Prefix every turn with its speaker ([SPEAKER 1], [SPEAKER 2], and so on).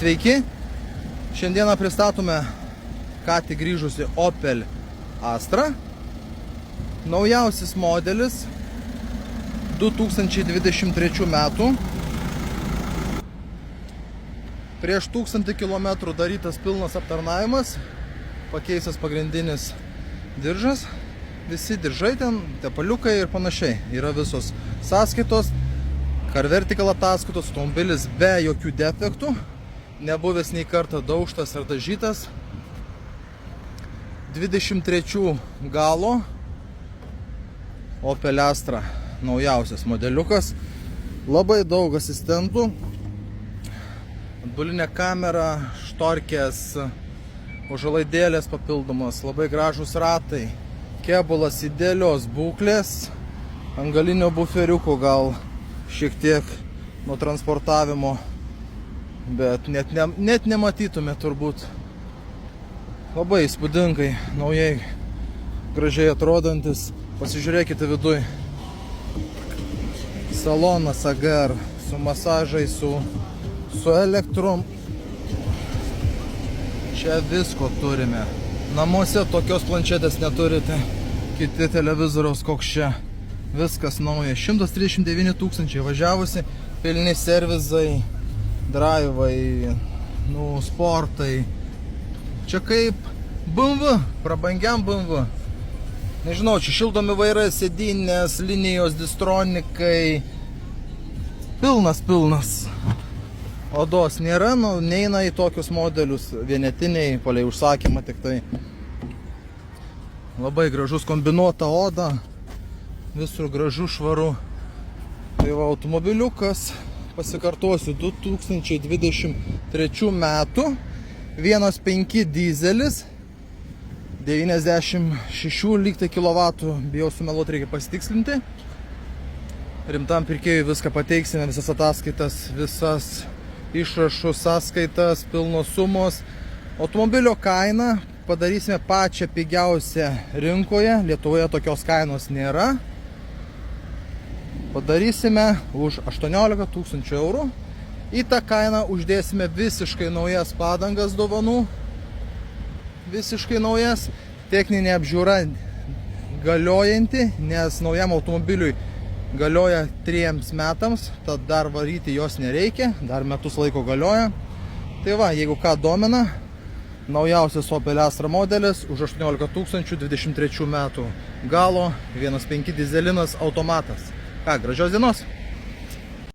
[SPEAKER 1] Sveiki, šiandieną pristatome ką tik grįžusi Opel Astra. Naujausias modelis 2023 metų. Prieš 1000 km darytas pilnas aptarnavimas, pakeistas pagrindinis diržas, visi diržai ten, tepaliukai ir panašiai. Yra visos sąskaitos, car vertical ataskaitos, automobilis be jokių defektų, nebuvęs nei kartą daužtas ar dažytas. 23 galo Opel Astra naujausias modeliukas. Labai daug asistentų, atbulinė kamera, štorkės, užuolaidėlės papildomas, labai gražus ratai, kėbulas idealios būklės, ant galinio buferiuko gal šiek tiek nuo transportavimo, bet net nematytume turbūt. Labai įspūdingai, naujai, gražiai atrodantis. Pasižiūrėkite viduj. Salonas AGR su masažai, su elektrom. Čia visko turime. Namuose tokios planšetės neturite. Kiti televizoriaus koks čia. Viskas nauja. 139 000 važiavusi. Pilni servizai, draivai, sportai. Čia kaip BMW, prabangiam BMW. Nežinau, čia šildomi vairai, sėdynės, linijos, distronikai. Pilnas. Odos nėra, neina į tokius modelius, vienetiniai, palei užsakymą tik tai. Labai gražus kombinuota oda, visur gražu, švaru. Tai va, automobiliukas, pasikartosiu, 2023 metų, 1.5 dizelis, 96 lygtai kilovatų, bijau sumeluoti, reikia pasitikslinti. Rimtam pirkėjui viską pateiksime, visas ataskaitas, visas išrašų sąskaitas, pilnos sumos. Automobilio kainą padarysime pačią pigiausią rinkoje, Lietuvoje tokios kainos nėra. Padarysime už 18 000 eurų. Į tą kainą uždėsime visiškai naujas padangas dovanų. Visiškai naujas. Techninė apžiūra galiojanti, nes naujam automobiliui galioja 3 metams, tad dar varyti jos nereikia, dar metus laiko galioja. Tai va, jeigu ką domina, naujausias Opel Astra modelis už 18 023 metų galo, 1.5 dizelinas automatas. Ką, gražios dienos!